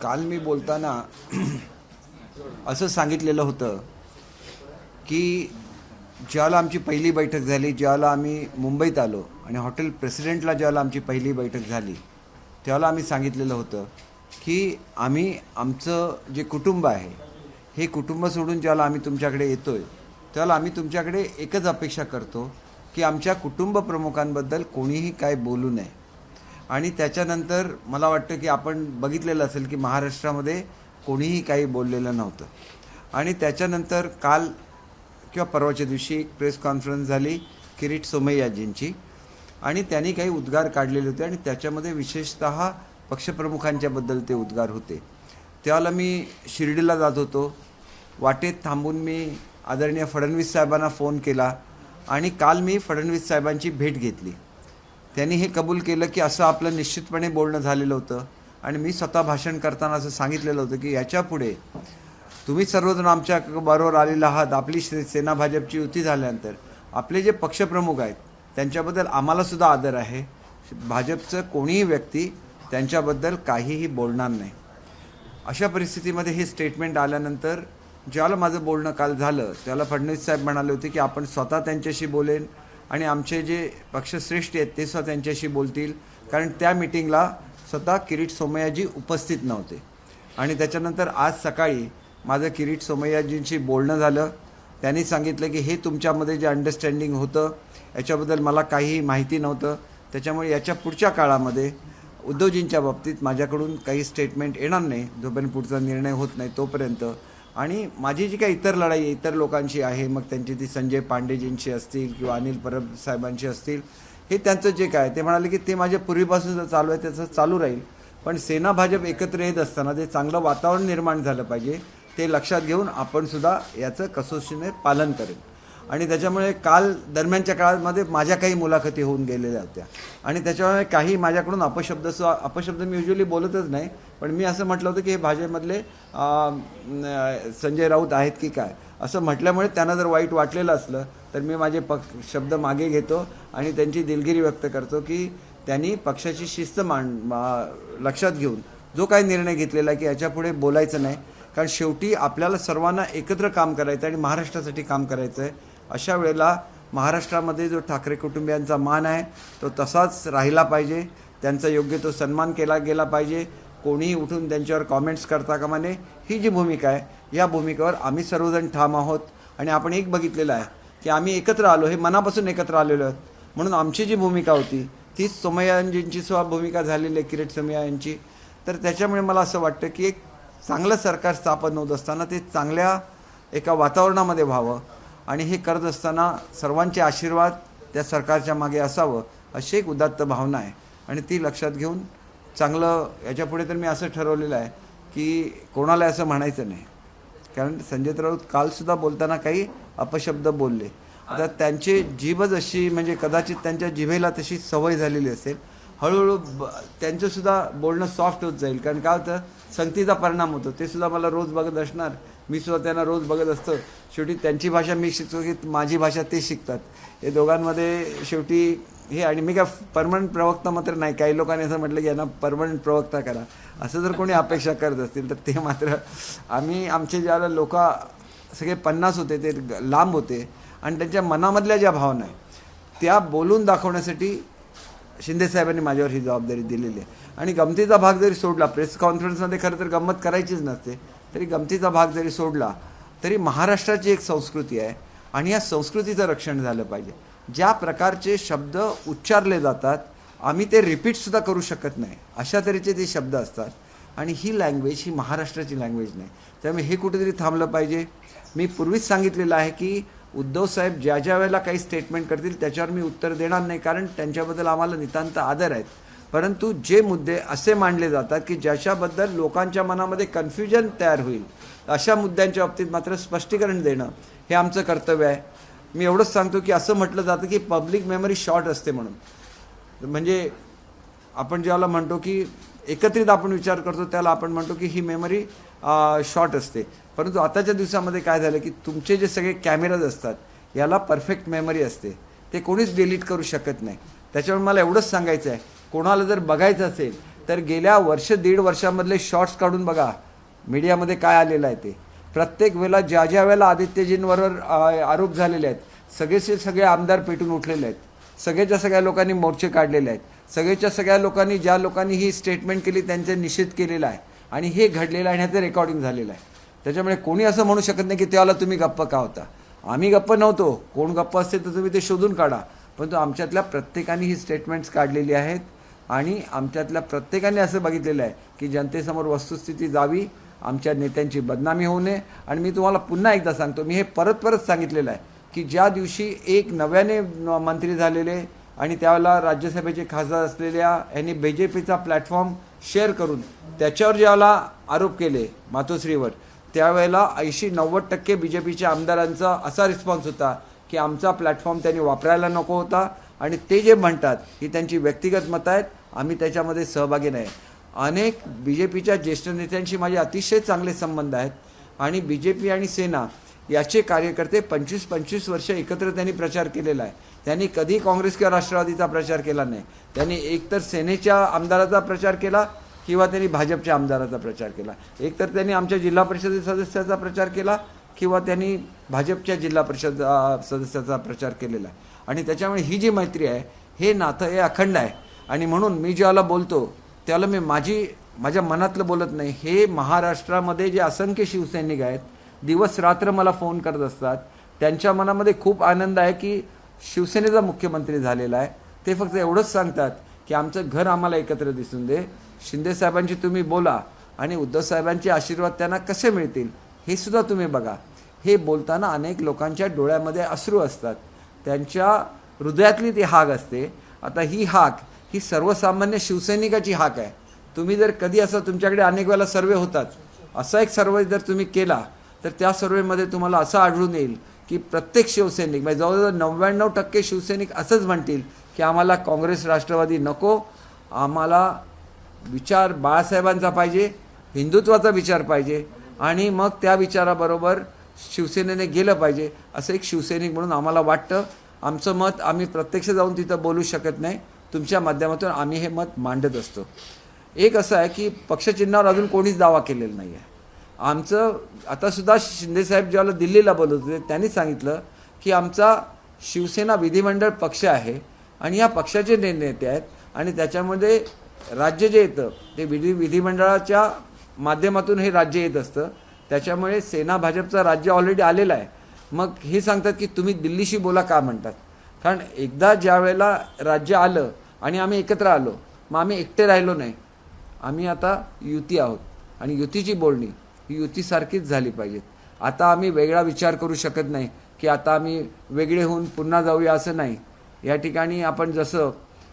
काल मी बोलताना असं सांगितलेलं होतं की ज्याला आमची पहिली बैठक झाली, ज्याला आम्ही मुंबईत आलो आणि हॉटेल प्रेसिडेंटला ज्याला आमची पहिली बैठक झाली त्याला आम्ही सांगितलेलं होतं की आम्ही आमचं जे कुटुंब आहे हे कुटुंब सोडून ज्याला आम्ही तुमच्याकडे येतोय त्याला आम्ही तुमच्याकडे एकच अपेक्षा करतो की आमच्या कुटुंब प्रमुखांबद्दल कोणीही काय बोलू नये. आणि त्याच्यानंतर मला वाटतं की आपण बघितलेलं असेल की महाराष्ट्रामध्ये कोणीही काही बोललेलं नव्हतं. आणि त्याच्यानंतर काल किंवा परवाच्या दिवशी एक प्रेस कॉन्फरन्स झाली किरीट सोमय्याजींची आणि त्यांनी काही उद्गार काढलेले होते आणि त्याच्यामध्ये विशेषतः पक्षप्रमुखांच्याबद्दल ते उद्गार होते. त्यावेळेला मी शिर्डीला जात होतो. वाटेत थांबून मी आदरणीय फडणवीस साहेबांना फोन केला आणि काल मी फडणवीस साहेबांची भेट घेतली. त्यांनी हे कबूल केलं की असं आपलं निश्चितपणे बोलणं झालेलं होतं आणि मी स्वतः भाषण करताना असं सांगितलेलं होतं की याच्यापुढे तुम्ही सर्वजण आमच्या बरोबर आलेला आहात. आपली सेना भाजपची युती झाल्यानंतर आपले जे पक्षप्रमुख आहेत त्यांच्याबद्दल आम्हालासुद्धा आदर आहे. भाजपचं कोणीही व्यक्ती त्यांच्याबद्दल काहीही बोलणार नाही. अशा परिस्थितीमध्ये हे स्टेटमेंट आल्यानंतर ज्याला माझं बोलणं काल झालं त्याला फडणवीस साहेब म्हणाले होते की आपण स्वतः त्यांच्याशी बोलेन आणि आमचे जे पक्षश्रेष्ठ आहेत ते स्वतः त्यांच्याशी बोलतील, कारण त्या मीटिंगला स्वतः किरीट सोमय्याजी उपस्थित नव्हते. आणि त्याच्यानंतर आज सकाळी माझं किरीट सोमय्याजींशी बोलणं झालं. त्यांनी सांगितलं की हे तुमच्यामध्ये जे अंडरस्टँडिंग होतं याच्याबद्दल मला काहीही माहिती नव्हतं, त्याच्यामुळे याच्या पुढच्या काळामध्ये उद्धवजींच्या बाबतीत माझ्याकडून काही स्टेटमेंट येणार नाही जोपर्यंत पुढचा निर्णय होत नाही तोपर्यंत. आणि माझी जी काही इतर लढाई इतर लोकांची आहे, मग त्यांची ती संजय पांडेजींची असतील किंवा अनिल परब साहेबांची असतील, हे त्यांचं जे काय ते म्हणाले की ते माझ्या पूर्वीपासून चालू आहे त्याचं चालू राहील, पण सेना भाजप एकत्र येत असताना ते चांगलं वातावरण निर्माण झालं पाहिजे ते लक्षात घेऊन आपण सुद्धा याचं कसोशीने पालन करेल. आणि त्याच्यामुळे काल दरम्यानच्या काळामध्ये माझ्या काही मुलाखती होऊन गेलेल्या होत्या आणि त्याच्यामुळे काही माझ्याकडून अपशब्द मी युजली बोलतच नाही, पण मी असं म्हटलं होतं की हे भाजपमधले संजय राऊत आहेत की काय असं म्हटल्यामुळे त्यांना जर वाईट वाटलेलं असलं तर मी माझे शब्द मागे घेतो आणि त्यांची दिलगिरी व्यक्त करतो की त्यांनी पक्षाची शिस्त लक्षात घेऊन जो काही निर्णय घेतलेला की याच्यापुढे बोलायचं नाही, कारण शेवटी आपल्याला सर्वांना एकत्र काम करायचं आणि महाराष्ट्रासाठी काम करायचं आहे. अशा वेळेला महाराष्ट्रामध्ये जो ठाकरे कुटुंबियांचा मान आहे तो तसाच राहिला पाहिजे, त्यांचा योग्य तो सन्मान केला गेला पाहिजे. कोणीही उठून त्यांच्यावर कॉमेंट्स करता कामा नये. ही जी भूमिका आहे या भूमिकेवर आम्ही सर्वजण ठाम आहोत. आणि आपण एक बघितलेलं आहे की आम्ही एकत्र आलो, हे मनापासून एकत्र आलेलो आहोत, म्हणून आमची जी भूमिका होती तीच सोमय्याजींची सुद्धा भूमिका झालेली आहे किरीट सोमय्या यांची. तर त्याच्यामुळे मला असं वाटतं की एक चांगलं सरकार स्थापन होत असताना ते चांगल्या एका वातावरणामध्ये व्हावं आणि हे करत असताना सर्वांचे आशीर्वाद त्या सरकारच्या मागे असावं अशी एक उदात्त भावना आहे. आणि ती लक्षात घेऊन चांगलं याच्यापुढे तर मी असं ठरवलेलं आहे की कोणाला असं म्हणायचं नाही, कारण संजय राऊत कालसुद्धा बोलताना काही अपशब्द बोलले. आता त्यांची जीभच अशी म्हणजे कदाचित त्यांच्या जिभेला तशी सवय झालेली असेल, हळूहळू त्यांचंसुद्धा बोलणं सॉफ्ट होत जाईल. कारण काय होतं संगतीचा परिणाम होतो. ते सुद्धा मला रोज बघत असणार, मी सुद्धा त्यांना रोज बघत असतो. शेवटी त्यांची भाषा मी शिकतो की माझी भाषा ते शिकतात. हे दोघांमध्ये शेवटी हे. आणि मी काय परमनंट प्रवक्ता मात्र नाही. काही लोकांनी असं म्हटलं की यांना परमनंट प्रवक्ता करा, असं जर कोणी अपेक्षा करत असतील तर ते मात्र आम्ही आमचे ज्याला लोक सगळे 50 होते ते लांब होते आणि त्यांच्या मनामधल्या ज्या भावना आहे त्या बोलून दाखवण्यासाठी शिंदेसाहेबांनी माझ्यावर ही जबाबदारी दिलेली आहे. आणि गमतीचा भाग जरी सोडला, प्रेस कॉन्फरन्समध्ये खरं तर गंमत करायचीच नसते, तरी गमतीचा भाग जरी सोडला तरी महाराष्ट्राची एक संस्कृती आहे आणि या संस्कृतीचं रक्षण झालं पाहिजे. ज्या प्रकारचे शब्द उच्चारले जातात आम्ही ते रिपीटसुद्धा करू शकत नाही, अशा तऱ्हेचे ते शब्द असतात आणि ही लँग्वेज ही महाराष्ट्राची लँग्वेज नाही. त्यामुळे हे कुठेतरी थांबलं पाहिजे. मी पूर्वीच सांगितलेलं आहे की उद्धव साहेब ज्या ज्या वेळेला काही स्टेटमेंट करतील त्याच्यावर मी उत्तर देणार नाही, कारण त्यांच्याबद्दल आम्हाला नितांत आदर आहेत. परंतु जे मुद्दे असे मांडले जातात की ज्याच्याबद्दल लोकांच्या मनामध्ये कन्फ्युजन तयार होईल अशा मुद्द्यांच्या बाबतीत मात्र स्पष्टीकरण देणं हे आमचं कर्तव्य आहे. मी एवढंच सांगतो की असं म्हटलं जातं की पब्लिक मेमरी शॉर्ट असते म्हणून, म्हणजे आपण ज्याला म्हणतो की एकत्रित आपण विचार करतो त्याला आपण म्हणतो की ही मेमरी शॉर्ट असते. परंतु आताच्या दिवसामध्ये काय झालं की तुमचे जे सगळे कॅमेराज असतात याला परफेक्ट मेमरी असते, ते कोणीच डिलीट करू शकत नाही. त्याच्यामुळे मला एवढंच सांगायचं आहे, कोणाला जर बघायचं असेल तर गेल्या वर्ष दीड वर्षामधले शॉर्ट्स काढून बघा मीडियामध्ये काय आलेलं आहे ते. प्रत्येक वेळेला ज्या वेळेला आदित्यजींवर आरोप झालेले आहेत सगळेचे सगळे आमदार पेटून उठलेले आहेत, सगळ्याच्या सगळ्या लोकांनी मोर्चे काढलेले आहेत, सगळ्याच्या सगळ्या लोकांनी ज्या लोकांनी ही स्टेटमेंट केली त्यांचा निषेध केलेला आहे आणि हे घडलेलं आहे आणि ह्याचं रेकॉर्डिंग झालेलं आहे. त्याच्यामुळे कोणी असं म्हणू शकत नाही की त्याला तुम्ही गप्प का होता. आम्ही गप्प नव्हतो. कोण गप्प असते तर तुम्ही ते शोधून काढा. परंतु आमच्यातल्या प्रत्येकाने ही स्टेटमेंट्स काढलेली आहेत आणि आमच्यातल्या प्रत्येकाने असं बघितलेलं आहे की जनतेसमोर वस्तुस्थिती जावी, आमच्या नेत्यांची बदनामी होऊ नये. आणि मी तुम्हाला पुन्हा एकदा सांगतो, मी हे परत सांगितलेलं आहे की ज्या दिवशी एक नव्याने मंत्री झालेले आणि त्यावेळेला राज्यसभेचे खासदार असलेल्या यांनी BJPचा प्लॅटफॉर्म शेअर करून त्याच्यावर ज्यावेळेला आरोप केले मातोश्रीवर, त्यावेळेला 80-90% BJPच्या आमदारांचा असा रिस्पॉन्स होता की आमचा प्लॅटफॉर्म त्यांनी वापरायला नको होता आणि ते जे म्हणतात ही त्यांची व्यक्तिगत मतं आहेत, आम्ही त्याच्यामध्ये सहभागी नाही. अनेक BJPच्या ज्येष्ठ नेत्यांशी माझे अतिशय चांगले संबंध आहेत आणि BJP आणि सेना याचे कार्यकर्ते 25-25 वर्ष एकत्र त्यांनी प्रचार केलेला आहे. त्यांनी कधी काँग्रेस किंवा राष्ट्रवादीचा प्रचार केला नाही. त्यांनी एकतर सेनेच्या आमदाराचा प्रचार केला किंवा त्यांनी भाजपच्या आमदाराचा प्रचार केला. एकतर त्यांनी आमच्या जिल्हा परिषद सदस्याचा प्रचार केला किंवा त्यांनी भाजपच्या जिल्हा परिषद सदस्याचा प्रचार केलेला आहे. आणि त्याच्यामुळे ही जी मैत्री आहे हे नातं हे अखंड आहे. आणि म्हणून मी ज्याला बोलतो त्याला मी माझ्या मनातलं बोलत नाही. हे महाराष्ट्रामध्ये जे असंख्य शिवसैनिक आहेत दिवस रात्र मला फोन करत असतात. त्यांच्या मनामध्ये खूप आनंद आहे की शिवसेनेचा मुख्यमंत्री झालेला आहे. ते फक्त एवढंच सांगतात की आमचं घर आम्हाला एकत्र दिसून दे. शिंदे साहेबांची तुम्ही बोला आणि उद्धव साहेबांचे आशीर्वाद त्यांना कसे मिळतील हे सुद्धा तुम्ही बघा. हे बोलताना अनेक लोकांच्या डोळ्यामध्ये अश्रू असतात, त्यांच्या हृदयातली ती हाक असते. आता ही हाक ही सर्वसामान्य शिवसैनिकाची हाक आहे. तुम्ही जर कधी असं तुमच्याकडे अनेक वेळेला सर्वे होतात, असा एक सर्वे जर तुम्ही केला तर त्या सर्वेमध्ये तुम्हाला असं आढळून येईल की प्रत्येक शिवसैनिक म्हणजे जवळजवळ 99% शिवसैनिक असंच म्हणतील की आम्हाला काँग्रेस राष्ट्रवादी नको, आम्हाला विचार बाळासाहेबांचा पाहिजे, हिंदुत्वाचा विचार पाहिजे आणि मग त्या विचाराबरोबर शिवसेनेने गेलं पाहिजे असं एक शिवसैनिक म्हणून आम्हाला वाटतं. आमचं मत आम्ही प्रत्यक्ष जाऊन तिथं बोलू शकत नाही, तुमच्या माध्यमातून आम्ही हे मत मांडत असतो. एक असं आहे की पक्षचिन्हावर अजून कोणीच दावा केलेला नाही आहे. आमचं आतासुद्धा शिंदेसाहेब ज्यावेळेला दिल्लीला बोलत होते त्यांनी सांगितलं की आमचा शिवसेना विधिमंडळ पक्ष आहे आणि या पक्षाचे नेते आहेत आणि त्याच्यामध्ये राज्य जे येतं ते विधिमंडळाच्या माध्यमातून हे राज्य येत असतं. त्याच्यामुळे सेना भाजपचं राज्य ऑलरेडी आलेलं आहे. मग हे सांगतात की तुम्ही दिल्लीशी बोला का म्हणतात. कारण एकदा ज्या वेळेला राज्य आलं आणि आम्ही एकत्र आलो मग आम्ही एकटे राहिलो नाही. आम्ही आता युती आहोत आणि युतीची बोलणी ही युतीसारखीच झाली पाहिजेत. आता आम्ही वेगळा विचार करू शकत नाही की आता आम्ही वेगळे होऊन पुन्हा जाऊया असं नाही. या ठिकाणी आपण जसं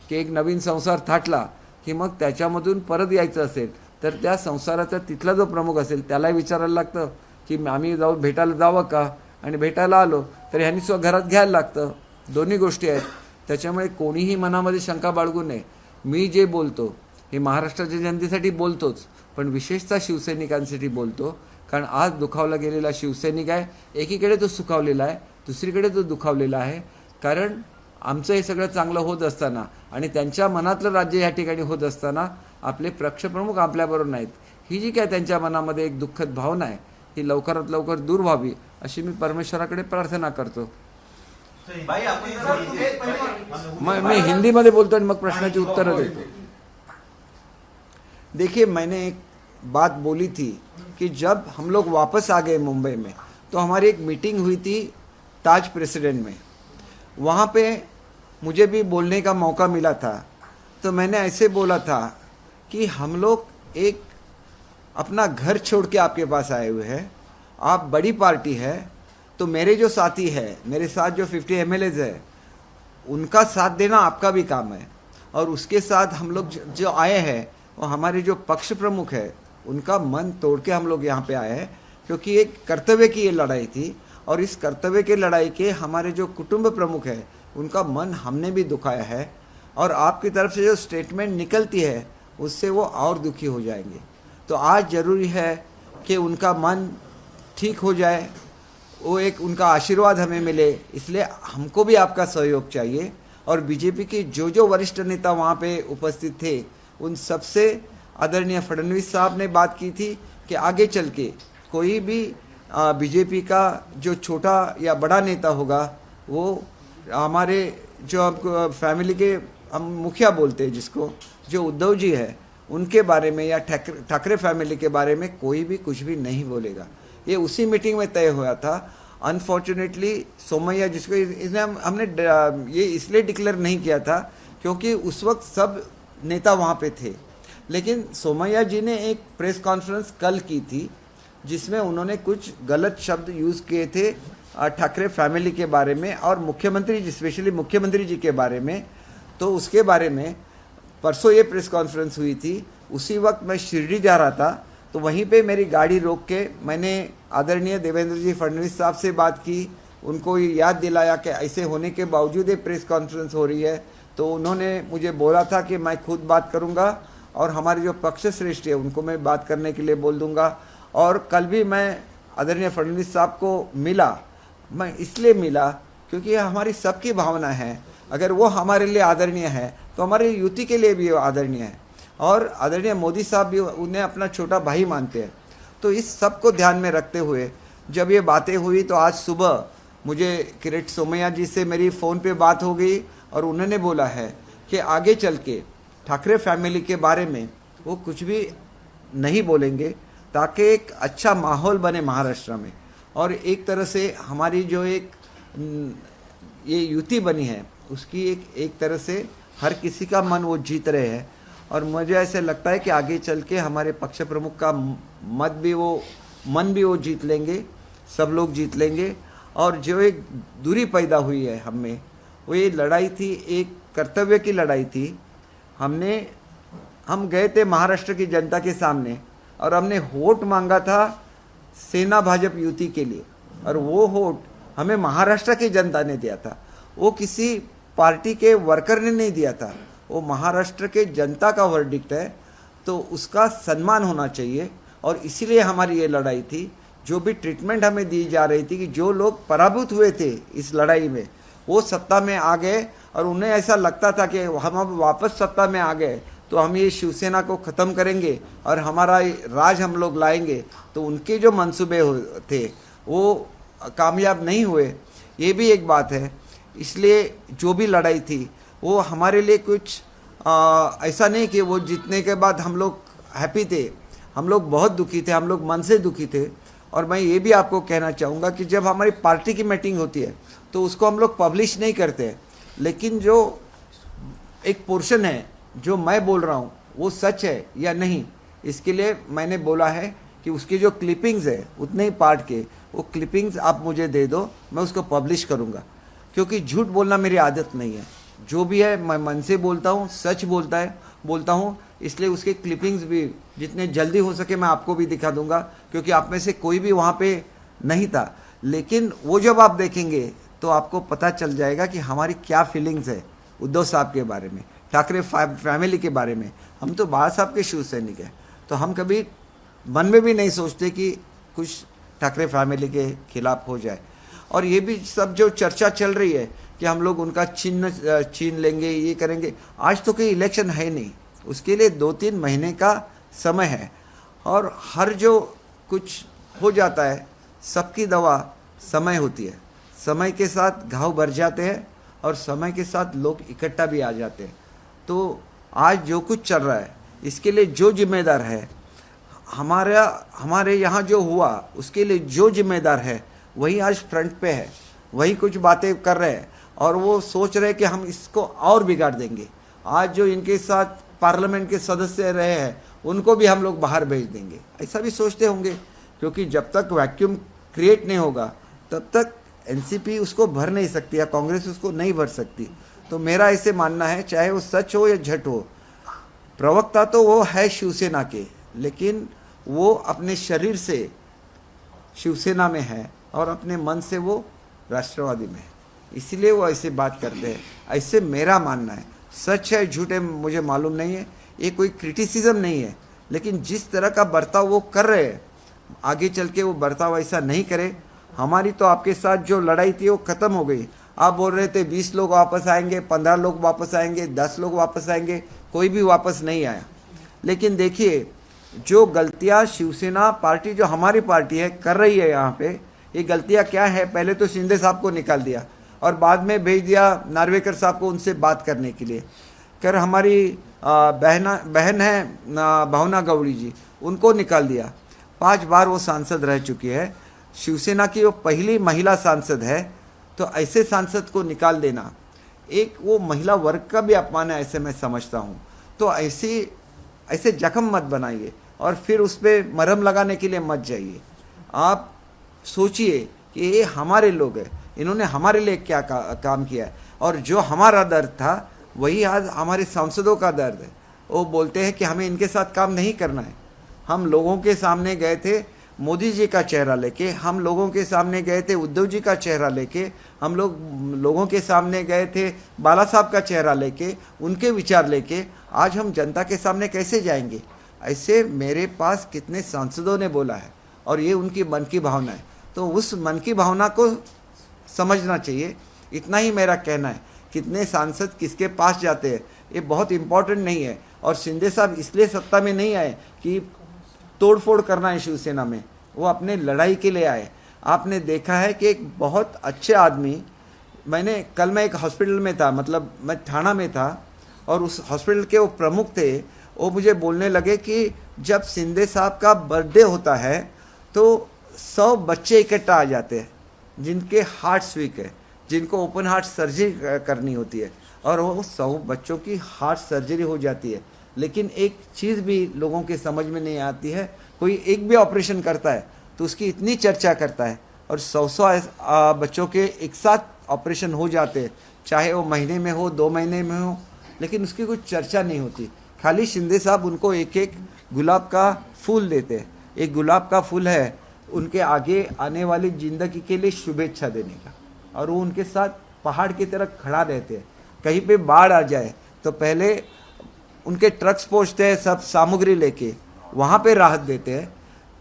की एक नवीन संसार थाटला की मग त्याच्यामधून परत यायचं असेल तर त्या संसाराचा तिथला जो प्रमुख असेल त्यालाही विचारायला लागतं की आम्ही भेटायला जावं का, आणि भेटायला आलो तर ह्यांनी सुद्धा घरात घ्यायला लागतं. दोन्ही गोष्टी आहेत. त्याच्यामुळे कोणीही मनामध्ये शंका बाळगू नये. मी जे बोलतो हे महाराष्ट्राच्या जनतेसाठी बोलतोच, पण विशेषतः शिवसैनिकांसाठी बोलतो. कारण आज दुखावला गेलेला शिवसैनिक आहे. एकीकडे तो सुखावलेला आहे, दुसरीकडे तो दुखावलेला आहे. कारण आमचं हे सगळं चांगलं होत असताना आणि त्यांच्या मनातलं राज्य या ठिकाणी होत असताना आपले पक्षप्रमुख आपल्याबरोबर नाहीत. ही जी काय त्यांच्या मनामध्ये एक दुःखद भावना आहे ही लवकरात लवकर दूर व्हावी अशी मी परमेश्वराकडे प्रार्थना करतो. मैं हिंदी में बोलता हूँ, मग प्रश्नाची उत्तर देतो. देखिए, मैंने एक बात बोली थी कि जब हम लोग वापस आ गए मुंबई में तो हमारी एक मीटिंग हुई थी ताज प्रेसिडेंट में. वहाँ पे मुझे भी बोलने का मौका मिला था. तो मैंने ऐसे बोला था कि हम लोग एक अपना घर छोड़ के आपके पास आए हुए हैं. आप बड़ी पार्टी है तो मेरे जो साथी है, मेरे साथ जो 50 MLAs है उनका साथ देना आपका भी काम है. और उसके साथ हम लोग जो आए हैं वो हमारे जो पक्ष प्रमुख है उनका मन तोड़ के हम लोग यहाँ पे आए हैं, क्योंकि एक कर्तव्य की ये लड़ाई थी. और इस कर्तव्य की लड़ाई के हमारे जो कुटुंब प्रमुख है उनका मन हमने भी दुखाया है. और आपकी तरफ से जो स्टेटमेंट निकलती है उससे वो और दुखी हो जाएंगे. तो आज ज़रूरी है कि उनका मन ठीक हो जाए, वो एक उनका आशीर्वाद हमें मिले. इसलिए हमको भी आपका सहयोग चाहिए. और बीजेपी के जो वरिष्ठ नेता वहाँ पे उपस्थित थे उन सबसे आदरणीय फडणवीस साहब ने बात की थी कि आगे चल के कोई भी बीजेपी का जो छोटा या बड़ा नेता होगा वो हमारे जो हम फैमिली के हम मुखिया बोलते हैं जिसको, जो उद्धव जी है उनके बारे में या ठाकरे फैमिली के बारे में कोई भी कुछ भी नहीं बोलेगा। ये उसी मीटिंग में तय हुआ था। अनफॉर्चुनेटली सोमैया जिसको इसने हमने ये इसलिए डिक्लेयर नहीं किया था क्योंकि उस वक्त सब नेता वहाँ पे थे, लेकिन सोमैया जी ने एक प्रेस कॉन्फ्रेंस कल की थी जिसमें उन्होंने कुछ गलत शब्द यूज़ किए थे ठाकरे फैमिली के बारे में और मुख्यमंत्री जी, स्पेशली मुख्यमंत्री जी के बारे में। तो उसके बारे में परसों ये प्रेस कॉन्फ्रेंस हुई थी। उसी वक्त मैं शिरडी जा रहा था, तो वहीं पे मेरी गाड़ी रोक के मैंने आदरणीय देवेंद्र जी फडणवीस साहब से बात की, उनको ये याद दिलाया कि ऐसे होने के बावजूद ये प्रेस कॉन्फ्रेंस हो रही है। तो उन्होंने मुझे बोला था कि मैं खुद बात करूंगा और हमारे जो पक्ष श्रेष्ठ है उनको मैं बात करने के लिए बोल दूंगा। और कल भी मैं आदरणीय फडणवीस साहब को मिला। मैं इसलिए मिला क्योंकि यह हमारी सबकी भावना है। अगर वो हमारे लिए आदरणीय है तो हमारे युति के लिए भी आदरणीय है, और आदरणीय मोदी साहब भी उन्हें अपना छोटा भाई मानते हैं। तो इस सब को ध्यान में रखते हुए जब ये बातें हुई तो आज सुबह मुझे किरीट सोमैया जी से मेरी फ़ोन पे बात हो गई और उन्होंने बोला है कि आगे चल के ठाकरे फैमिली के बारे में वो कुछ भी नहीं बोलेंगे ताकि एक अच्छा माहौल बने महाराष्ट्र में, और एक तरह से हमारी जो एक ये युति बनी है उसकी एक तरह से हर किसी का मन वो जीत रहे हैं। और मुझे ऐसे लगता है कि आगे चल के हमारे पक्ष प्रमुख का मन भी वो जीत लेंगे, सब लोग जीत लेंगे। और जो एक दूरी पैदा हुई है हम में, वो ये लड़ाई थी, एक कर्तव्य की लड़ाई थी। हम गए थे महाराष्ट्र की जनता के सामने और हमने वोट मांगा था सेना भाजपा युति के लिए, और वो वोट हमें महाराष्ट्र की जनता ने दिया था। वो किसी पार्टी के वर्कर ने नहीं दिया था, वो महाराष्ट्र के जनता का वर्डिक्ट है, तो उसका सम्मान होना चाहिए। और इसीलिए हमारी ये लड़ाई थी। जो भी ट्रीटमेंट हमें दी जा रही थी कि जो लोग पराभूत हुए थे इस लड़ाई में वो सत्ता में आ गए, और उन्हें ऐसा लगता था कि हम अब वापस सत्ता में आ गए तो हम ये शिवसेना को ख़त्म करेंगे और हमारा राज हम लोग लाएंगे। तो उनके जो मंसूबे थे वो कामयाब नहीं हुए, ये भी एक बात है। इसलिए जो भी लड़ाई थी वो हमारे लिए कुछ ऐसा नहीं कि वो जीतने के बाद हम लोग हैप्पी थे, हम लोग बहुत दुखी थे, हम लोग मन से दुखी थे। और मैं ये भी आपको कहना चाहूँगा कि जब हमारी पार्टी की मीटिंग होती है तो उसको हम लोग पब्लिश नहीं करते, लेकिन जो एक पोर्शन है जो मैं बोल रहा हूँ वो सच है या नहीं, इसके लिए मैंने बोला है कि उसकी जो क्लिपिंग्स है उतने ही पार्ट के वो क्लिपिंग्स आप मुझे दे दो, मैं उसको पब्लिश करूँगा। क्योंकि झूठ बोलना मेरी आदत नहीं है, जो भी है मैं मन से बोलता हूँ, सच बोलता हूँ। इसलिए उसके क्लिपिंग्स भी जितने जल्दी हो सके मैं आपको भी दिखा दूंगा, क्योंकि आप में से कोई भी वहाँ पे नहीं था। लेकिन वो जब आप देखेंगे तो आपको पता चल जाएगा कि हमारी क्या फीलिंग्स है उद्धव साहब के बारे में, ठाकरे फैमिली के बारे में। हम तो बाला साहब के शिव सैनिक हैं, तो हम कभी मन में भी नहीं सोचते कि कुछ ठाकरे फैमिली के खिलाफ हो जाए। और ये भी सब जो चर्चा चल रही है कि हम लोग उनका चिन्ह छीन लेंगे, ये करेंगे, आज तो कोई इलेक्शन है नहीं, उसके लिए 2-3 महीने का समय है। और हर जो कुछ हो जाता है सबकी दवा समय होती है, समय के साथ घाव भर जाते हैं और समय के साथ लोग इकट्ठा भी आ जाते हैं। तो आज जो कुछ चल रहा है इसके लिए जो जिम्मेदार है, हमारे यहाँ जो हुआ उसके लिए जो जिम्मेदार है वही आज फ्रंट पे है, वही कुछ बातें कर रहे हैं और वो सोच रहे हैं कि हम इसको और बिगाड़ देंगे। आज जो इनके साथ पार्लियामेंट के सदस्य रहे हैं उनको भी हम लोग बाहर भेज देंगे, ऐसा भी सोचते होंगे। क्योंकि जब तक वैक्यूम क्रिएट नहीं होगा तब तक एनसीपी उसको भर नहीं सकती या कांग्रेस उसको नहीं भर सकती। तो मेरा ऐसे मानना है, चाहे वो सच हो या झूठ हो, प्रवक्ता तो वो है शिवसेना के, लेकिन वो अपने शरीर से शिवसेना में है और अपने मन से वो राष्ट्रवादी में है, इसलिए वो ऐसे बात करते हैं। ऐसे मेरा मानना है। सच है झूठ है मुझे मालूम नहीं है, ये कोई क्रिटिसिज्म नहीं है, लेकिन जिस तरह का बर्ताव वो कर रहे हैं आगे चल के वो बर्ताव ऐसा नहीं करे। हमारी तो आपके साथ जो लड़ाई थी वो ख़त्म हो गई, आप बोल रहे थे 20 लोग वापस आएंगे, 15 लोग वापस आएंगे, 10 लोग वापस आएंगे, कोई भी वापस नहीं आया। लेकिन देखिए, जो गलतियां शिवसेना पार्टी, जो हमारी पार्टी है, कर रही है यहाँ पे, ये गलतियां क्या है? पहले तो शिंदे साहब को निकाल दिया और बाद में भेज दिया नार्वेकर साहब को उनसे बात करने के लिए। कर हमारी बहन है भावना गौड़ी जी, उनको निकाल दिया। 5 बार वो सांसद रह चुकी है, शिवसेना की वो पहली महिला सांसद है। तो ऐसे सांसद को निकाल देना एक वो महिला वर्ग का भी अपमान है, ऐसे मैं समझता हूँ। तो ऐसे जख्म मत बनाइए और फिर उस पर मरहम लगाने के लिए मत जाइए। आप सोचिए कि ये हमारे लोग हैं, इन्होंने हमारे लिए क्या काम किया है, और जो हमारा दर्द था वही आज हमारे सांसदों का दर्द है। वो बोलते हैं कि हमें इनके साथ काम नहीं करना है। हम लोगों के सामने गए थे मोदी जी का चेहरा लेके, हम लोगों के सामने गए थे उद्धव जी का चेहरा लेके, हम लोगों के सामने गए थे बाला साहब का चेहरा लेके, उनके विचार लेके। आज हम जनता के सामने कैसे जाएंगे? ऐसे मेरे पास कितने सांसदों ने बोला है और ये उनकी मन की भावना है। तो उस मन की भावना को समझना चाहिए, इतना ही मेरा कहना है। कितने सांसद किसके पास जाते हैं ये बहुत इम्पोर्टेंट नहीं है। और शिंदे साहब इसलिए सत्ता में नहीं आए कि तोड़फोड़ करना है शिवसेना में, वो अपने लड़ाई के लिए आए। आपने देखा है कि एक बहुत अच्छे आदमी, कल मैं एक हॉस्पिटल में था, मतलब मैं थाना में था, और उस हॉस्पिटल के वो प्रमुख थे, वो मुझे बोलने लगे कि जब शिंदे साहब का बर्थडे होता है तो 100 बच्चे इकट्ठा आ जाते हैं जिनके हार्ट वीक है, जिनको ओपन हार्ट सर्जरी करनी होती है, और वो 100 बच्चों की हार्ट सर्जरी हो जाती है। लेकिन एक चीज़ भी लोगों के समझ में नहीं आती है, कोई एक भी ऑपरेशन करता है तो उसकी इतनी चर्चा करता है, और 100 बच्चों के एक साथ ऑपरेशन हो जाते हैं, चाहे वो महीने में हो 2 महीने में हो, लेकिन उसकी कोई चर्चा नहीं होती। खाली शिंदे साहब उनको एक एक गुलाब का फूल देते हैं। एक गुलाब का फूल है उनके आगे आने वाली ज़िंदगी के लिए शुभेच्छा देने का, और वो उनके साथ पहाड़ की तरह खड़ा रहते हैं। कहीं पे बाढ़ आ जाए तो पहले उनके ट्रक्स पहुँचते हैं सब सामग्री लेके, वहाँ पे राहत देते हैं।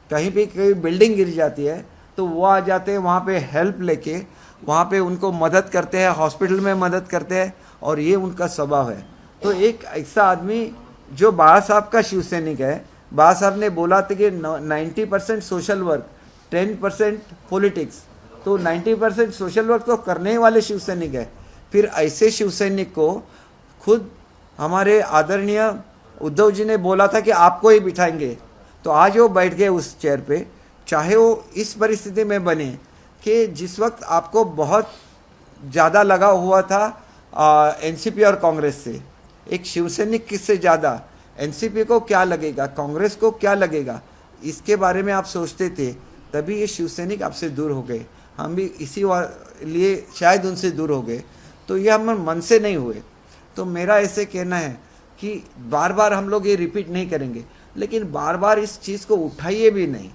कहीं पे कोई बिल्डिंग गिर जाती है तो वो आ जाते हैं वहाँ पे हेल्प लेके, वहाँ पे उनको मदद करते हैं, हॉस्पिटल में मदद करते हैं, और ये उनका स्वभाव है। तो एक ऐसा आदमी जो बाबा साहब का शिव सैनिक है, बाबा साहब ने बोला था कि 90% सोशल वर्क, 10% पॉलिटिक्स, तो 90% सोशल वर्क तो करने वाले शिव सैनिक है। फिर ऐसे शिव सैनिक को खुद हमारे आदरणीय उद्धव जी ने बोला था कि आपको ही बिठाएंगे, तो आज वो बैठ गए उस चेयर पे। चाहे वो इस परिस्थिति में बने कि जिस वक्त आपको बहुत ज़्यादा लगा हुआ था एनसीपी और कांग्रेस से, एक शिवसैनिक किससे ज़्यादा, एनसीपी को क्या लगेगा, कांग्रेस को क्या लगेगा, इसके बारे में आप सोचते थे, तभी ये शिवसैनिक आपसे दूर हो गए। हम भी इसी लिए शायद उनसे दूर हो गए, तो ये हम मन से नहीं हुए। तो मेरा ऐसे कहना है कि बार बार हम लोग ये रिपीट नहीं करेंगे, लेकिन बार बार इस चीज़ को उठाइए भी नहीं।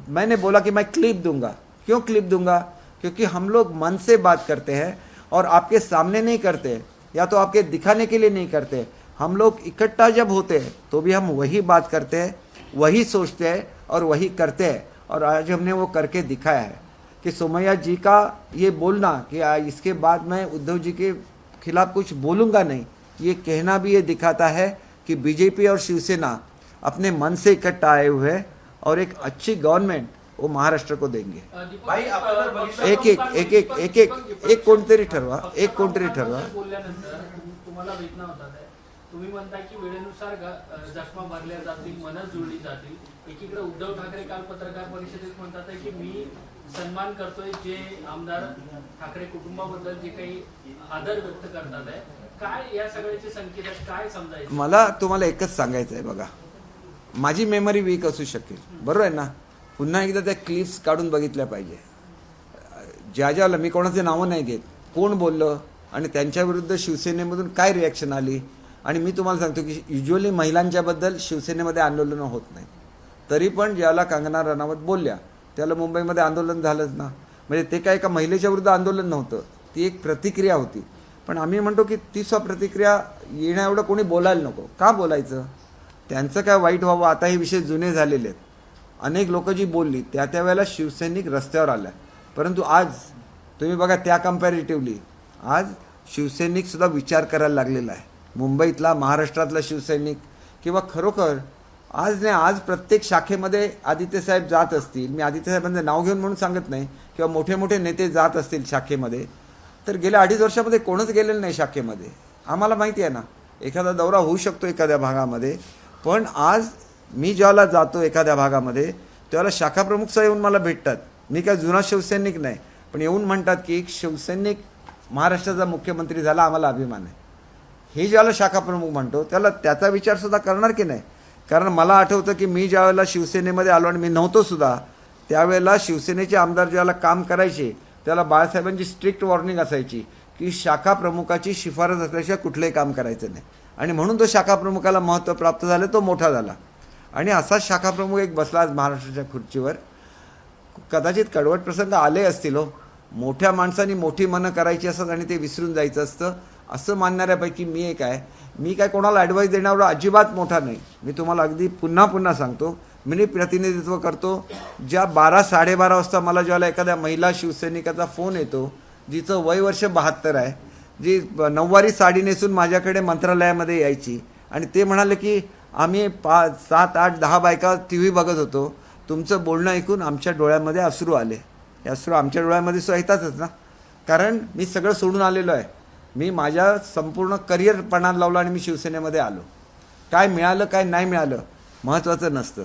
मैंने बोला कि मैं क्लिप दूंगा, क्यों क्लिप दूंगा? क्योंकि हम लोग मन से बात करते हैं और आपके सामने नहीं करते, या तो आपके दिखाने के लिए नहीं करते। हम लोग इकट्ठा जब होते हैं तो भी हम वही बात करते हैं, वही सोचते हैं और वही करते हैं। और आज हमने वो करके दिखाया है कि सोमैया जी का ये बोलना कि इसके बाद मैं उद्धव जी के खिलाफ कुछ बोलूँगा नहीं, ये कहना भी ये दिखाता है कि बीजेपी और शिवसेना अपने मन से इकट्ठा आए हुए हैं और एक अच्छी गवर्नमेंट वो महाराष्ट्र को देंगे। भाई एक कोणतरी ठरवा, एक कोणतरी ठरवा। तुम्हाला वेदना होतात आहे, तुम्ही म्हणताय की वेळेनुसार जखमा भरल्या जातील, मनं जुळली जातील. एकीकडे उद्धव ठाकरे काल पत्रकार परिषदेत म्हणतात की मी सन्मान करतोय जे आमदार ठाकरे कुटुंबाबद्दल जे काही आदर व्यक्त करतात आहे, काय या सगळ्याचे संकेत आहेत, काय समजायचं? मला तुम्हाला एकच सांगायचं आहे बघा, माझी मेमरी वीक असू शकेल, बरोबर आहे ना, पुन्हा एकदा त्या क्लिप्स काढून बघितल्या पाहिजे. ज्या मी कोणाचे नावं नाही घेत, कोण बोललं आणि त्यांच्याविरुद्ध शिवसेनेमधून काय रिॲक्शन आली. आणि मी तुम्हाला सांगतो की युजली महिलांच्याबद्दल शिवसेनेमध्ये आंदोलनं होत नाही, तरी पण ज्याला कंगना रनावत बोलल्या त्याला मुंबईमध्ये आंदोलन झालंच ना. म्हणजे ते काय एका महिलेच्या विरुद्ध आंदोलन नव्हतं, ती एक प्रतिक्रिया होती. पण आम्ही म्हणतो की ती प्रतिक्रिया येण्या एवढं कोणी बोलायला नको. का बोलायचं? त्यांचं काय वाईट व्हावं, आता हे विषय जुने झालेले आहेत. अनेक लोक जी बोलली त्या वेळेला शिवसैनिक रस्त्यावर आल्या, परंतु आज तुम्ही बघा त्या कंपॅरेटिव्हली आज शिवसैनिकसुद्धा विचार करायला लागलेला आहे. मुंबईतला, महाराष्ट्रातला शिवसैनिक किंवा खरोखर आज नाही, आज प्रत्येक शाखेमध्ये आदित्यसाहेब जात असतील, मी आदित्यसाहेबांचं नाव घेऊन म्हणून सांगत नाही, किंवा मोठे मोठे नेते जात असतील शाखेमध्ये, तर गेल्या 2.5 वर्षामध्ये कोणच गेलेलं नाही शाखेमध्ये. आम्हाला माहिती आहे ना, एखादा दौरा होऊ शकतो एखाद्या भागामध्ये, पण आज मी ज्याला जातो एखाद्या भागामध्ये त्यावेळेला शाखाप्रमुखसुद्धा येऊन मला भेटतात. मी काय जुना शिवसैनिक नाही, पण येऊन म्हणतात की शिवसैनिक महाराष्ट्राचा मुख्यमंत्री झाला, आम्हाला अभिमान आहे. हे ज्याला शाखाप्रमुख म्हणतो त्याला त्याचा विचारसुद्धा करणार की नाही. कारण मला आठवतं की मी ज्यावेळेला शिवसेनेमध्ये आलो आणि मी नव्हतो सुद्धा, त्यावेळेला शिवसेनेचे आमदार ज्यावेळेला काम करायचे त्याला बाळासाहेबांची स्ट्रिक्ट वॉर्निंग असायची की शाखाप्रमुखाची शिफारस असल्याशिवाय कुठलंही काम करायचं नाही. आणि म्हणून तो शाखाप्रमुखाला महत्त्व प्राप्त झालं, तो मोठा झाला. आणि असाच शाखाप्रमुख एक बसला आज महाराष्ट्राच्या खुर्चीवर. कदाचित कडवट प्रसंग आले असतील हो, मोठ्या माणसांनी मोठी मनं करायची असतात आणि ते विसरून जायचं असतं, असं मानणाऱ्यापैकी मी एक आहे. मी काय कोणाला ॲडवाईस देण्यावर अजिबात मोठा नाही. मी तुम्हाला अगदी पुन्हा पुन्हा सांगतो, मी प्रतिनिधित्व करतो. ज्या 12-12:30 वाजता मला ज्यावेळेला एखाद्या महिला शिवसैनिकाचा फोन येतो जिचं वय वर्ष 72 आहे, जी नऊवारी साडी नेसून माझ्याकडे मंत्रालयामध्ये यायची आणि ते म्हणाले की आम्ही 5, 7, 8, 10 बायका टी व्ही बघत होतो, तुमचं बोलणं ऐकून आमच्या डोळ्यामध्ये अश्रू आले. हे अश्रू आमच्या डोळ्यामध्ये सुद्धा येतातच ना, कारण मी सगळं सोडून आलेलो आहे. मी माझ्या संपूर्ण करिअर पणाला लावलं आणि मी शिवसेनेमध्ये आलो. काय मिळालं काय नाही मिळालं महत्त्वाचं नसतं,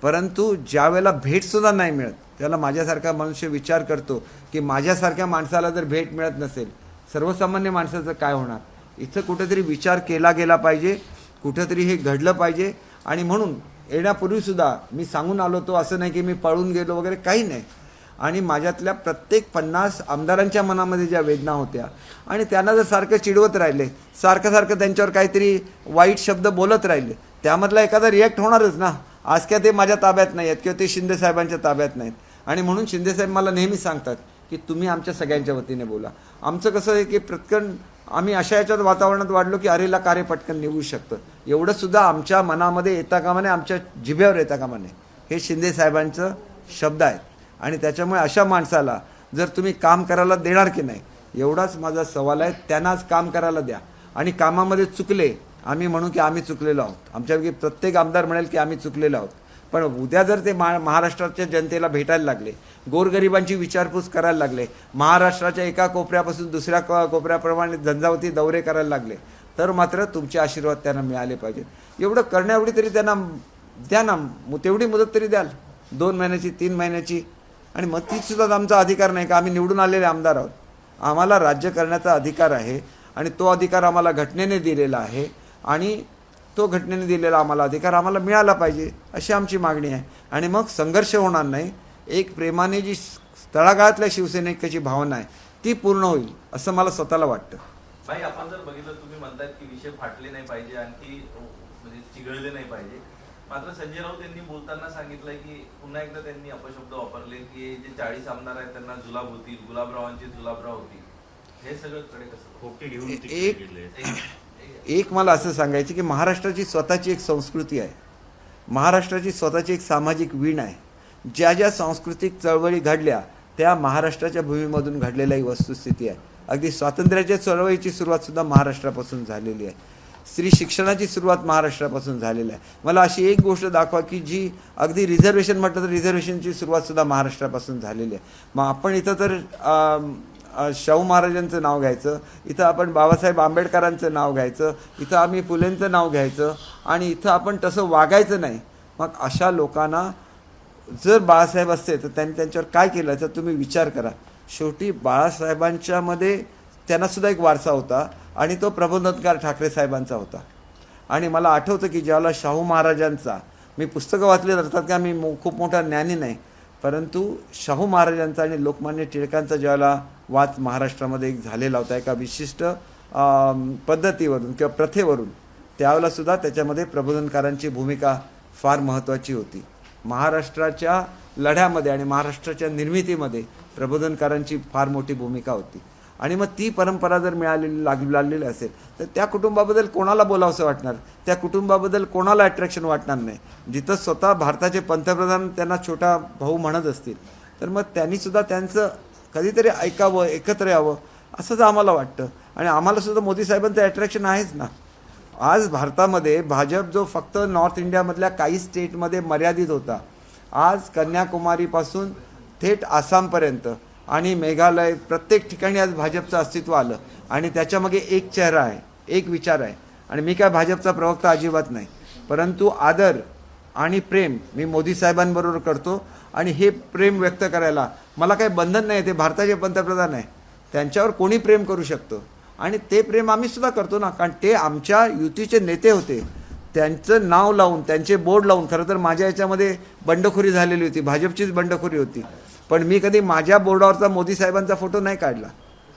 परंतु ज्या वेळेला भेटसुद्धा नाही मिळत त्याला माझ्यासारखा मनुष्य विचार करतो की माझ्यासारख्या माणसाला जर भेट मिळत नसेल, सर्वसामान्य माणसाचं काय होणार. इथं कुठेतरी विचार केला गेला पाहिजे, कुठेतरी हे घडलं पाहिजे. आणि म्हणून येण्यापूर्वीसुद्धा मी सांगून आलो तो, असं नाही की मी पळून गेलो वगैरे, काही नाही. आणि माझ्यातल्या प्रत्येक 50 आमदारांच्या मनामध्ये ज्या वेदना होत्या आणि त्यांना जर सारखं चिडवत राहिले, सारखं त्यांच्यावर काहीतरी वाईट शब्द बोलत राहिले, त्यामधला एखादा रिॲक्ट होणारच ना. आज काय ते माझ्या ताब्यात नाही आहेत किंवा ते शिंदेसाहेबांच्या ताब्यात नाहीत. आणि म्हणून शिंदेसाहेब मला नेहमी सांगतात की तुम्ही आमच्या सगळ्यांच्या वतीने बोला. आमचं कसं आहे की पटकन आम्ही अशा याच्यात वातावरणात वाढलो की अरेला कार्य पटकन निघू शकतं, एवढंसुद्धा आमच्या मनामध्ये येता कामा नये, आमच्या जिभेवर येता कामा नये. हे शिंदेसाहेबांचं शब्द आहेत. आणि त्याच्यामुळे अशा माणसाला जर तुम्ही काम करायला देणार की नाही, एवढाच माझा सवाल आहे. त्यांनाच काम करायला द्या. आणि कामामध्ये चुकले आम्ही म्हणू की आम्ही चुकलेलो आहोत, आमच्यापैकी प्रत्येक आमदार म्हणेल की आम्ही चुकलेलो आहोत. पण उद्या जर ते महाराष्ट्राच्या जनतेला भेटायला लागले, गोरगरिबांची विचारपूस करायला लागले, महाराष्ट्राच्या एका कोपऱ्यापासून दुसऱ्या कोपऱ्याप्रमाणे झंझावती दौरे करायला लागले, तर मात्र तुमचे आशीर्वाद त्यांना मिळाले पाहिजेत. एवढं करण्याएवढी तरी त्यांना द्या ना, तेवढी मुदत तरी द्याल, 2 महिन्याची, 3 महिन्याची. आणि मग तीसुद्धा आमचा अधिकार नाही का, आम्ही निवडून आलेले आमदार आहोत. आम्हाला राज्य करण्याचा अधिकार आहे आणि तो अधिकार आम्हाला घटनेने दिलेला आहे आणि तो घटनेने दिलेला आम्हाला अधिकार आम्हाला मिळाला पाहिजे, अशी आमची मागणी आहे. आणि मग संघर्ष होणार नाही. एक प्रेमाने जी तळागाळातल्या शिवसैनिकाची भावना आहे ती पूर्ण होईल असं मला स्वतःला वाटतं. भाई, आपण जर बघितलं, तुम्ही म्हणतायत की विषय फाटले नाही पाहिजे, आणखी म्हणजे चिघळले नाही पाहिजे. मात्र संजय राऊत यांनी बोलताना सांगितलंय की पुन्हा एकदा त्यांनी अपशब्द वापरले की जे 40 आमदार आहेत त्यांना जुलाब होतील, गुलाबरावांची जुलाबराव होतील. हे सगळं कडे कसं खोके घेऊन एक मला असं सांगायचं की महाराष्ट्राची स्वतःची एक संस्कृती आहे, महाराष्ट्राची स्वतःची एक सामाजिक वीण आहे. ज्या ज्या सांस्कृतिक चळवळी घडल्या त्या महाराष्ट्राच्या भूमीमधून घडलेल्या ही वस्तुस्थिती आहे. अगदी स्वातंत्र्याच्या चळवळीची सुरुवातसुद्धा महाराष्ट्रापासून झालेली आहे. स्त्री शिक्षणाची सुरुवात महाराष्ट्रापासून झालेली आहे. मला अशी एक गोष्ट दाखवा की जी अगदी रिझर्वेशन म्हटलं तर रिझर्वेशनची सुरुवातसुद्धा महाराष्ट्रापासून झालेली आहे. मग आपण इथं तर शाहू महाराजांचं नाव घ्यायचं, इथं आपण बाबासाहेब आंबेडकरांचं नाव घ्यायचं, इथं आम्ही फुलेंचं नाव घ्यायचं आणि इथं आपण तसं वागायचं नाही. मग अशा लोकांना जर बाळासाहेब असते तर त्यांनी त्यांच्यावर काय केलं तर तुम्ही विचार करा. शेवटी बाळासाहेबांच्यामध्ये त्यांनासुद्धा एक वारसा होता आणि तो प्रबोधनकार ठाकरे साहेबांचा होता. आणि मला आठवतं की ज्यावेळेला शाहू महाराजांचा, मी पुस्तकं वाचले जातात का मी खूप मोठा ज्ञानी नाही, परंतु शाहू महाराजांचा आणि लोकमान्य टिळकांचा ज्यावेळेला वाद महाराष्ट्रामध्ये एक झालेला होता एका विशिष्ट पद्धतीवरून किंवा प्रथेवरून, त्यावेळेलासुद्धा त्याच्यामध्ये प्रबोधनकारांची भूमिका फार महत्त्वाची होती. महाराष्ट्राच्या लढ्यामध्ये आणि महाराष्ट्राच्या निर्मितीमध्ये प्रबोधनकारांची फार मोठी भूमिका होती. आणि मग ती परंपरा जर लागलेली असेल तर त्या कुटुंबाबद्दल कोणाला बोलावंसं वाटणार, त्या कुटुंबाबद्दल कोणाला अट्रॅक्शन वाटणार नाही. जिथं स्वतः भारताचे पंतप्रधान त्यांना छोटा भाऊ म्हणत असतील तर मग त्यांनीसुद्धा त्यांचं कधीतरी ऐकावं, एकत्र यावं. असंच आम्हाला वाटतं. आणि आम्हाला सुद्धा मोदी साहेबांचं अट्रॅक्शन आहेच ना. आज भारतामध्ये भाजप जो फक्त नॉर्थ इंडियामधल्या काही स्टेटमध्ये मर्यादित होता, आज कन्याकुमारीपासून थेट आसामपर्यंत आणि मेघालय प्रत्येक ठिकाणी आज भाजपचं अस्तित्व आलं. आणि त्याच्यामागे एक चेहरा आहे, एक विचार आहे. आणि मी काय भाजपचा प्रवक्ता अजिबात नाही, परंतु आदर आणि प्रेम मी मोदी साहेबांबरोबर करतो. आणि हे प्रेम व्यक्त करायला मला काही बंधन नाही. ते भारताचे पंतप्रधान आहे, त्यांच्यावर कोणी प्रेम करू शकतो. आणि ते प्रेम आम्ही सुद्धा करतो ना, कारण ते आमच्या युतीचे नेते होते. त्यांचं नाव लावून, त्यांचे बोर्ड लावून, खरं तर माझ्या याच्यामध्ये बंडखोरी झालेली होती, भाजपचीच बंडखोरी होती. पण मी कधी माझ्या बोर्डावरचा मोदी साहेबांचा फोटो नाही काढला.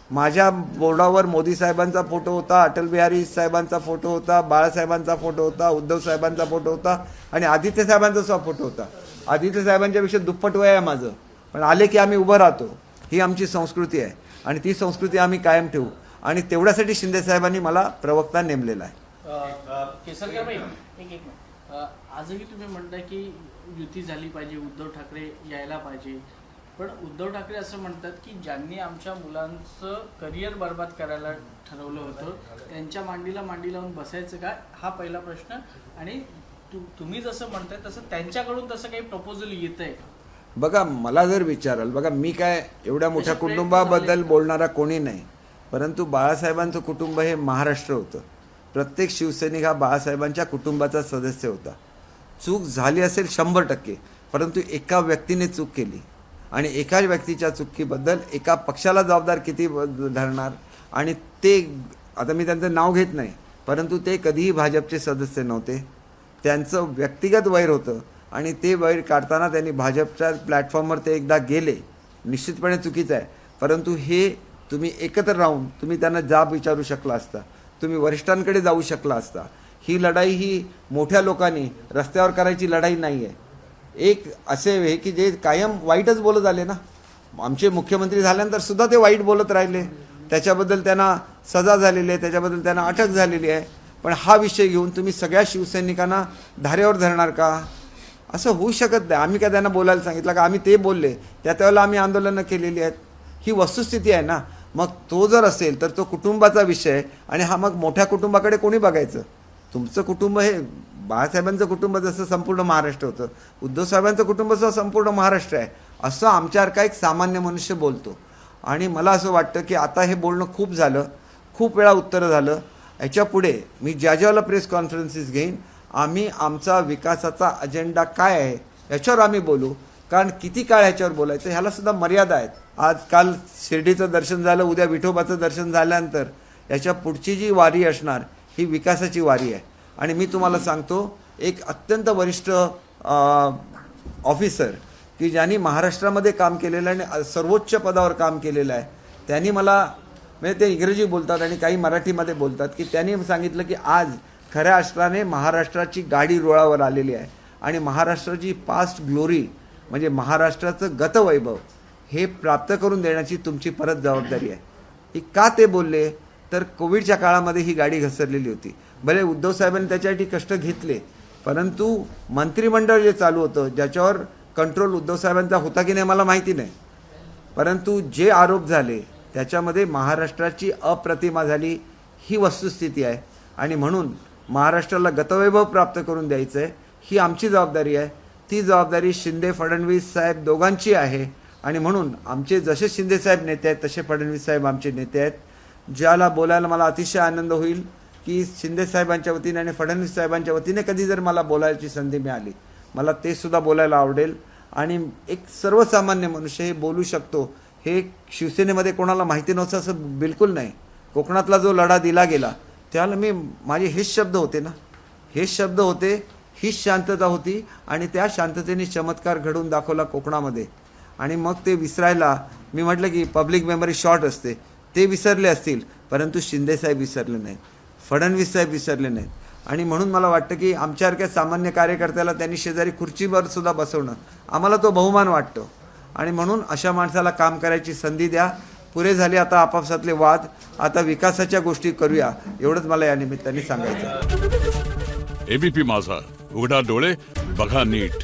माझ्या बोर्डावर मोदी साहेबांचा फोटो होता, अटल बिहारी साहेबांचा फोटो होता, बाळासाहेबांचा फोटो होता, उद्धव साहेबांचा फोटो होता आणि आदित्य साहेबांचा सुद्धा फोटो होता. आदित्य साहेबांच्यापेक्षा दुप्पट वय आहे माझं, पण आले की आम्ही उभं राहतो. ही आमची संस्कृती आहे आणि ती संस्कृती आम्ही कायम ठेवू. आणि तेवढ्यासाठी शिंदे साहेबांनी मला प्रवक्ता नेमलेला आहे. केसरकर भाई, एक मिनिट. आजही तुम्ही म्हणताय की युती झाली पाहिजे, उद्धव ठाकरे यायला पाहिजे, पण उद्धव ठाकरे असं म्हणतात की ज्यांनी आमच्या मुलांचं करिअर बर्बाद करायला ठरवलं होतं त्यांच्या मांडीला मांडी लावून बसायचं का, हा पहिला प्रश्न. आणि तुम्ही जसं म्हणताय तसं त्यांच्याकडून तसं काही प्रपोजल येत आहे का? बघा, मला जर विचाराल, बघा मी काय एवढ्या मोठ्या कुटुंबाबद्दल बोलणारा कोणी नाही, परंतु बाळासाहेबांचं कुटुंब हे महाराष्ट्र होतं. प्रत्येक शिवसैनिक हा बाळासाहेबांच्या कुटुंबाचा सदस्य होता. चूक झाली असेल 100%, परंतु एका व्यक्तीने चूक केली आणि एका व्यक्तीच्या चुकीबद्दल एका पक्षाला जबाबदार किती धरणार. आणि ते आता मी त्यांचं नाव घेत नाही, परंतु ते कधीही भाजपचे सदस्य नव्हते. त्यांचं व्यक्तिगत वैर होतं आणि ते वैर काढताना त्यांनी भाजपच्या प्लॅटफॉर्मवर ते एकदा गेले, निश्चितपणे चुकीचं आहे. परंतु हे तुम्ही एकत्र राहून तुम्ही त्यांना जाब विचारू शकला असता, तुम्ही वरिष्ठांकडे जाऊ शकला असता. ही लढाई ही मोठ्या लोकांनी रस्त्यावर करायची लढाई नाही आहे. एक असे आहे की जे कायम वाईटच बोलत आले ना, आमचे मुख्यमंत्री झाल्यानंतर सुद्धा ते वाईट बोलत राहिले, त्याच्याबद्दल त्यांना सजा झालेली आहे, त्याच्याबद्दल त्यांना अटक झालेली आहे. पण हा विषय घेऊन तुम्ही सगळ्या शिवसैनिकांना धारेवर धरणार का? असं होऊ शकत नाही. आम्ही काय त्यांना बोलायला सांगितलं का? आम्ही ते बोलले त्यावेळेला आम्ही आंदोलनं केलेली आहेत. ही वस्तुस्थिती आहे ना. मग तो जर असेल तर तो कुटुंबाचा विषय आहे आणि हा मग मोठ्या कुटुंबाकडे कोणी बघायचं? तुमचं कुटुंब हे बाळासाहेबांचं कुटुंब जसं संपूर्ण महाराष्ट्र होतं, उद्धव साहेबांचं कुटुंब जसं संपूर्ण महाराष्ट्र आहे, असं आमच्यासारखा एक सामान्य मनुष्य बोलतो. आणि मला असं वाटतं की आता हे बोलणं खूप झालं, खूप वेळा उत्तरं झालं. याच्या पुढे मी ज्या ज्याला प्रेस कॉन्फरन्सेस घेईन, आम्ही आमचा विकासाचा अजेंडा काय आहे याच्यावर आम्ही बोलू. कारण किती काळ ह्याच्यावर बोलायचं ह्याला सुद्धा मर्यादा आहेत. आज काल शिर्डीचं दर्शन झालं, उद्या विठोबाचं दर्शन झाल्यानंतर याच्या पुढची जी वारी असणार ही विकासाची वारी आहे. आणि मी तुम्हाला सांगतो, एक अत्यंत वरिष्ठ ऑफिसर की ज्यांनी महाराष्ट्रामध्ये काम केलेलं आहे आणि सर्वोच्च पदावर काम केलेलं आहे, त्यांनी मला, म्हणजे ते इंग्रजी बोलतात आणि काही मराठीमध्ये बोलतात, की त्यांनी सांगितलं की आज खऱ्या अर्थाने महाराष्ट्राची गाडी रुळावर आलेली आहे आणि महाराष्ट्राची पास्ट ग्लोरी म्हणजे महाराष्ट्राचं गतवैभव हे प्राप्त करून देण्याची तुमची परत जबाबदारी आहे. ही का ते बोलले तर कोविडच्या काळामध्ये ही गाडी घसरलेली होती. भले उद्धव साहेबांनी त्याच्यासाठी कष्ट घेतले, परंतु मंत्रिमंडळ जे चालू होतं ज्याच्यावर कंट्रोल उद्धव साहेबांचा होता की नाही मला माहिती नाही, परंतु जे आरोप झाले त्याच्यामध्ये महाराष्ट्राची अप्रतिमा झाली, ही वस्तुस्थिती आहे. आणि म्हणून महाराष्ट्राला गतवैभव प्राप्त करून द्यायचं आहे, ही आमची जबाबदारी आहे. ती जबाबदारी शिंदे फडणवीस साहेब दोघांची आहे. आणि म्हणून आमचे जसे शिंदे साहेब नेते आहेत तसे फडणवीस साहेब आमचे नेते आहेत. ज्याला बोलायला मला अतिशय आनंद होईल की शिंदे साहेबांच्या वतीने आणि फडणवीस साहेबांच्या वतीने कधी जर मला बोलायची संधी मिळाली, मला ते सुद्धा बोलायला आवडेल. आणि एक सर्वसामान्य मनुष्य हे बोलू शकतो, हे शिवसेनेमध्ये कोणाला माहिती नव्हतं असं बिलकुल नाही. कोकणातला जो लढा दिला गेला त्याला माझे हेच शब्द होते ना, हेच शब्द होते, हीच शांतता होती आणि त्या शांततेने चमत्कार घडवून दाखवला कोकणामध्ये. आणि मग ते विसरायला मी म्हटलं की पब्लिक मेमरी शॉर्ट असते, ते विसरले असतील, परंतु शिंदे साहेब विसरले नाहीत, फडणवीस साहेब विसरले नाहीत. आणि म्हणून मला वाटतं की आमच्यासारख्या सामान्य कार्यकर्त्याला त्यांनी शेजारी खुर्चीवर सुद्धा बसवणं आम्हाला तो बहुमान वाटतो. आणि म्हणून अशा माणसाला काम करायची संधी द्या. पुरे झाले आता आपापसातले वाद, आता विकासाच्या गोष्टी करूया, एवढंच मला या निमित्ताने सांगायचं. एबीपी माझा, उघडा डोळे बघा नीट.